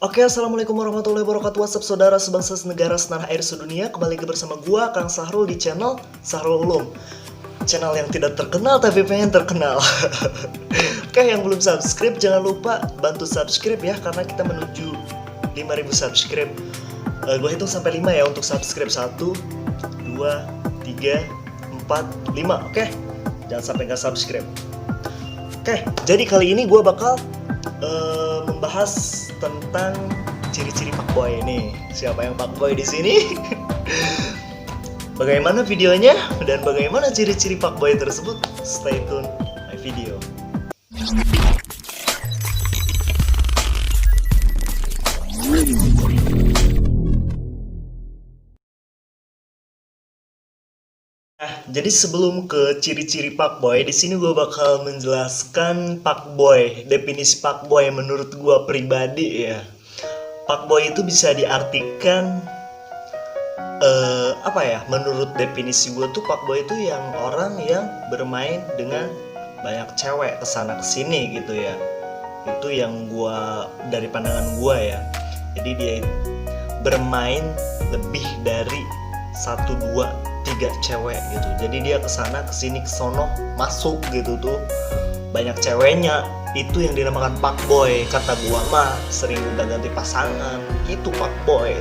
Oke, assalamualaikum warahmatullahi wabarakatuh. What's up, saudara sebangsa senegara setanah air sedunia. Kembali lagi bersama gua Kang Sahrul di channel Sahrul Ulum, channel yang tidak terkenal tapi pengen terkenal. Oke, yang belum subscribe jangan lupa bantu subscribe ya, karena kita menuju 5.000 subscribe. Gua hitung sampai 5 ya untuk subscribe. 1, 2, 3, 4, 5. Oke, jangan sampai nggak subscribe. Oke, jadi kali ini gua bakal membahas tentang ciri-ciri fuckboy ini. Siapa yang fuckboy di sini? Bagaimana videonya dan bagaimana ciri-ciri fuckboy tersebut? Stay tune my video. Jadi sebelum ke ciri-ciri fuckboy, di sini gue bakal menjelaskan fuckboy, definisi fuckboy menurut gue pribadi ya. Fuckboy itu bisa diartikan menurut definisi gue tuh fuckboy itu yang orang yang bermain dengan banyak cewek kesana kesini gitu ya. Itu yang gue dari pandangan gue ya. Jadi dia bermain lebih dari 1, 2, 3 cewek gitu. Jadi dia kesana kesini kesono masuk gitu tuh banyak ceweknya. Itu yang dinamakan fuckboy. Kata gua mah sering udah ganti pasangan, itu fuckboy.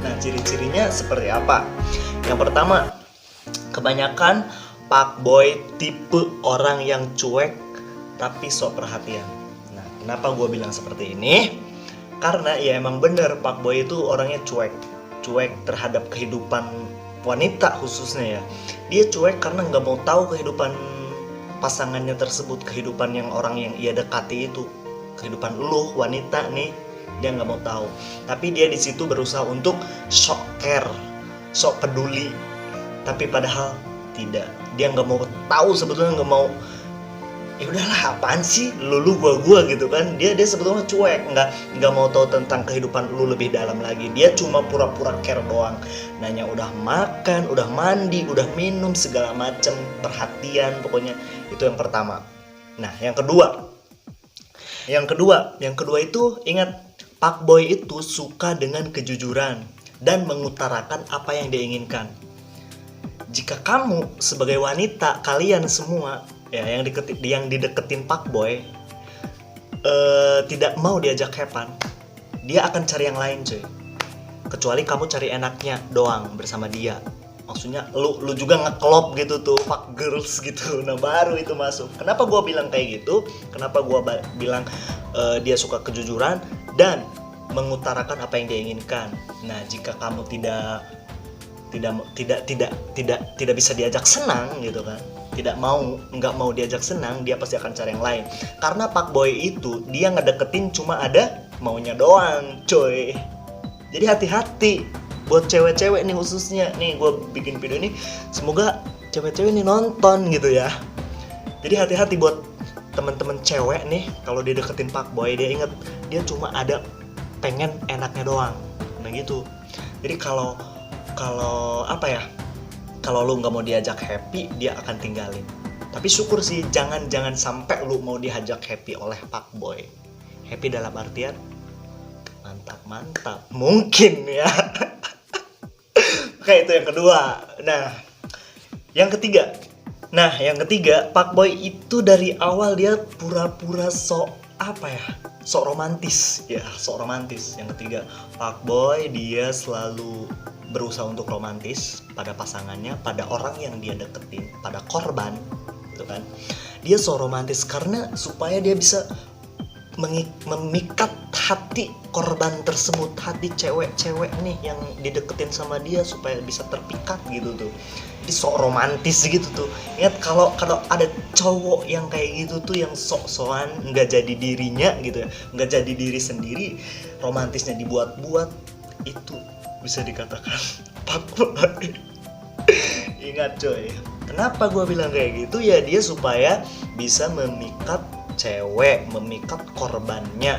Nah, ciri-cirinya seperti apa? Yang pertama, kebanyakan fuckboy tipe orang yang cuek tapi sok perhatian. Nah, kenapa gua bilang seperti ini? Karena ya emang bener, fuckboy itu orangnya cuek terhadap kehidupan wanita khususnya ya. Dia cuek karena nggak mau tahu kehidupan pasangannya tersebut, kehidupan yang orang yang ia dekati itu, kehidupan lu wanita nih, dia nggak mau tahu. Tapi dia di situ berusaha untuk sok care, sok peduli, tapi padahal tidak. Dia nggak mau tahu sebetulnya, nggak mau. Ya udahlah, apaan sih lu gua gitu kan. Dia sebetulnya cuek, nggak mau tahu tentang kehidupan lu lebih dalam lagi. Dia cuma pura-pura care doang, nanya udah makan, udah mandi, udah minum, segala macem, perhatian pokoknya. Itu yang pertama. Nah, yang kedua itu ingat, fuckboy itu suka dengan kejujuran dan mengutarakan apa yang dia inginkan. Jika kamu sebagai wanita, kalian semua ya yang dideketin fuckboy tidak mau diajak hepan, dia akan cari yang lain cuy. Kecuali kamu cari enaknya doang bersama dia. Maksudnya lu juga ngeklop gitu tuh, fuck girls gitu. Nah, baru itu masuk. Kenapa gue bilang kayak gitu? Kenapa gue bilang dia suka kejujuran dan mengutarakan apa yang dia inginkan. Nah, jika kamu tidak bisa diajak senang gitu kan, nggak mau diajak senang, dia pasti akan cari yang lain. Karena fuckboy itu dia ngedeketin cuma ada maunya doang coy. Jadi hati-hati buat cewek-cewek nih khususnya. Nih gue bikin video ini, semoga cewek-cewek nih nonton gitu ya. Jadi hati-hati buat temen-temen cewek nih, kalau dia deketin fuckboy, dia inget dia cuma ada pengen enaknya doang. Nah gitu. Jadi kalau lu nggak mau diajak happy, dia akan tinggalin. Tapi syukur sih, jangan sampai lu mau diajak happy oleh fuckboy. Happy dalam artian mantap mungkin ya. Oke, itu yang kedua. Nah, yang ketiga, fuckboy itu dari awal dia pura-pura sok romantis. Yang ketiga, fuckboy dia selalu berusaha untuk romantis pada pasangannya, pada orang yang dia deketin, pada korban gitu kan. Dia so romantis karena supaya dia bisa memikat hati korban tersebut, hati cewek-cewek nih yang dideketin sama dia, supaya bisa terpikat gitu tuh. Jadi sok romantis gitu tuh. Ingat, kalau ada cowok yang kayak gitu tuh, yang sok-sokan nggak jadi dirinya gitu ya, nggak jadi diri sendiri, romantisnya dibuat-buat, itu bisa dikatakan fuckboy. Ingat coy, kenapa gue bilang kayak gitu ya? Dia supaya bisa memikat cewek, memikat korbannya,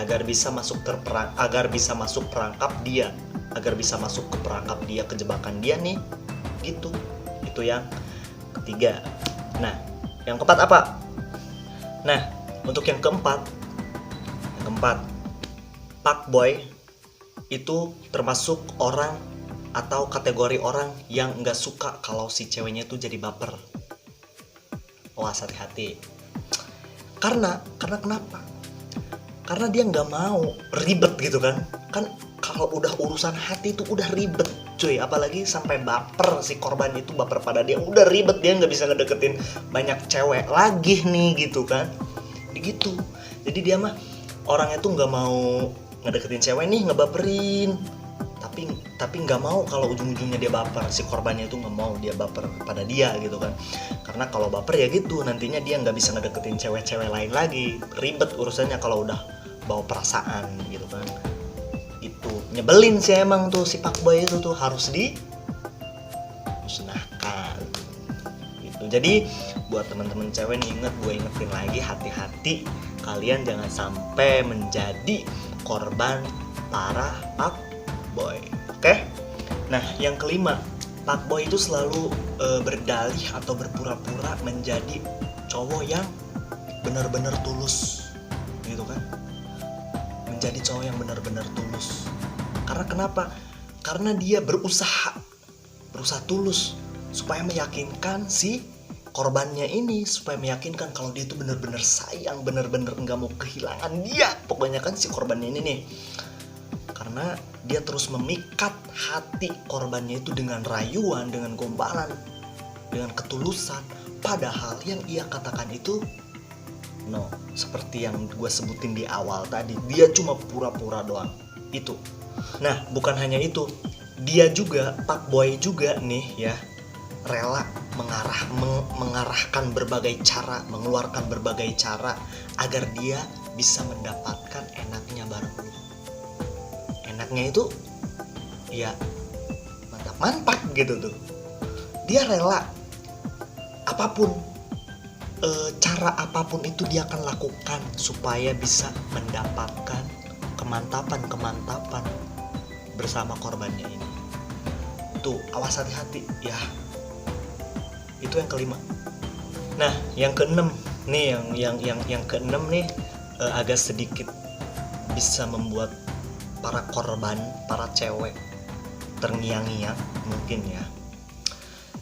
agar bisa masuk perangkap dia, ke jebakan dia nih gitu. Itu yang ketiga. Nah, yang keempat apa? Nah, untuk yang keempat, fuckboy itu termasuk orang atau kategori orang yang nggak suka kalau si ceweknya itu jadi baper. Awas, hati-hati. Karena kenapa? Karena dia nggak mau ribet gitu kan. Kan kalau udah urusan hati itu udah ribet cuy, apalagi sampai baper, si korban itu baper pada dia, udah ribet, dia nggak bisa ngedeketin banyak cewek lagi nih gitu kan. Begitu. Jadi dia mah orangnya tuh nggak mau ngedeketin cewek nih, ngebaperin, tapi nggak mau kalau ujung-ujungnya dia baper, si korbannya itu nggak mau dia baper pada dia gitu kan. Karena kalau baper ya gitu, nantinya dia nggak bisa ngedeketin cewek-cewek lain lagi, ribet urusannya kalau udah bawa perasaan gitu kan. Itu nyebelin sih emang tuh si fuckboy itu tuh, harus dimusnahkan gitu. Jadi buat teman-teman cewek nih, gue ingetin lagi, hati-hati kalian jangan sampai menjadi korban para fuckboy. Oke? Nah, yang kelima, fuckboy itu selalu berdalih atau berpura-pura menjadi cowok yang benar-benar tulus, gitu kan? Menjadi cowok yang benar-benar tulus. Karena kenapa? Karena dia berusaha tulus supaya meyakinkan si korbannya ini, supaya meyakinkan kalau dia itu benar-benar sayang, benar-benar nggak mau kehilangan dia. Pokoknya kan si korbannya ini nih. Karena dia terus memikat hati korbannya itu dengan rayuan, dengan gombalan, dengan ketulusan. Padahal yang ia katakan itu no, seperti yang gue sebutin di awal tadi, dia cuma pura-pura doang. Itu. Nah, bukan hanya itu, dia juga, fuckboy juga nih ya, rela mengarahkan berbagai cara, mengeluarkan berbagai cara agar dia bisa mendapatkan enaknya bareng lu. Enaknya itu ya mantap gitu tuh. Dia rela apapun, cara apapun itu dia akan lakukan supaya bisa mendapatkan kemantapan bersama korbannya ini. Tuh, awas, hati-hati ya. Itu yang kelima. Nah, yang keenam nih, yang keenam nih agak sedikit bisa membuat para korban, para cewek terngiang-ngiang mungkin ya.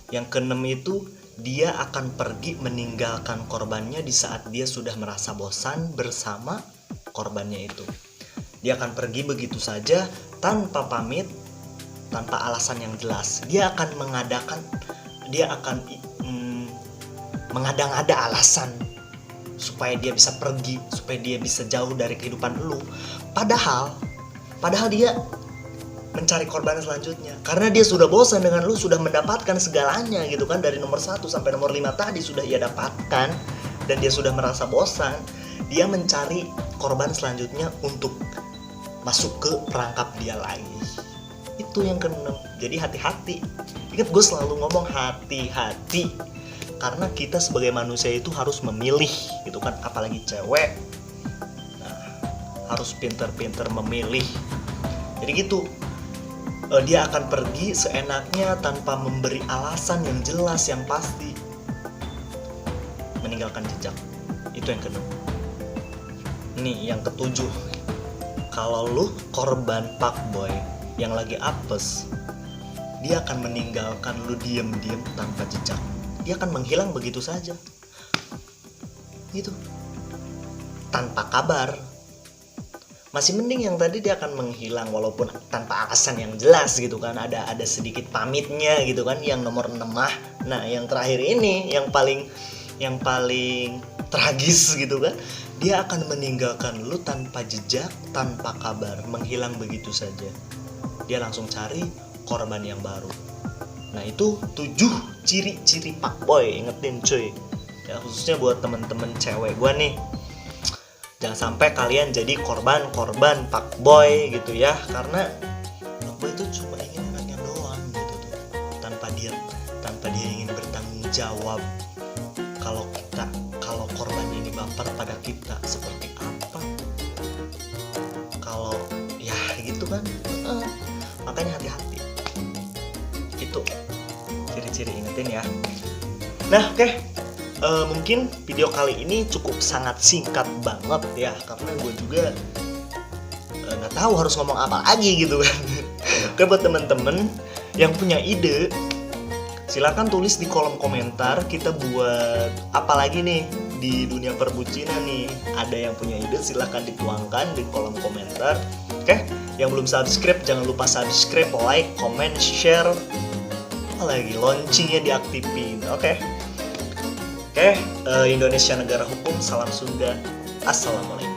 Yang keenam itu, dia akan pergi meninggalkan korbannya di saat dia sudah merasa bosan bersama korbannya itu. Dia akan pergi begitu saja tanpa pamit, tanpa alasan yang jelas. Dia akan mengada-ngada alasan supaya dia bisa pergi, supaya dia bisa jauh dari kehidupan lu. Padahal dia mencari korban selanjutnya, karena dia sudah bosan dengan lu, sudah mendapatkan segalanya gitu kan, dari nomor 1 sampai nomor 5 tadi sudah ia dapatkan, dan dia sudah merasa bosan. Dia mencari korban selanjutnya untuk masuk ke perangkap dia lagi. Itu yang keenam. Jadi hati-hati. Ingat, gue selalu ngomong hati-hati, karena kita sebagai manusia itu harus memilih gitu kan, apalagi cewek. Nah, harus pinter-pinter memilih. Jadi gitu. Dia akan pergi seenaknya tanpa memberi alasan yang jelas, yang pasti, meninggalkan jejak. Itu yang kedua. Nih yang ketujuh, kalau lu korban fuckboy yang lagi apes, dia akan meninggalkan lu diam-diam tanpa jejak. Dia akan menghilang begitu saja, gitu, tanpa kabar. Masih mending yang tadi dia akan menghilang walaupun tanpa alasan yang jelas gitu kan, ada sedikit pamitnya gitu kan, yang nomor 6 mah. Nah, yang terakhir ini yang paling tragis gitu kan, dia akan meninggalkan lu tanpa jejak, tanpa kabar, menghilang begitu saja. Dia langsung cari korban yang baru. Nah, itu 7 ciri-ciri fuckboy, ingetin cuy ya, khususnya buat temen-temen cewek gua nih. Jangan sampai kalian jadi korban fuckboy gitu ya, karena fuckboy itu cuma ingin enaknya doang gitu tuh, tanpa dia ingin bertanggung jawab kalau korban ini baper pada kita seperti apa, kalau ya gitu kan. Makanya hati-hati. Itu ciri-ciri, ingetin ya. Nah, oke. Mungkin video kali ini cukup sangat singkat banget ya, karena gue juga nggak nggak tahu harus ngomong apa lagi gitu kan. Oke, buat temen-temen yang punya ide, silakan tulis di kolom komentar. Kita buat apa lagi nih di dunia perbucinan nih. Ada yang punya ide, silakan dituangkan di kolom komentar. Oke, yang belum subscribe jangan lupa subscribe, like, comment, share, apalagi loncengnya diaktifin. Oke, Indonesia negara hukum, salam Sunda, assalamualaikum.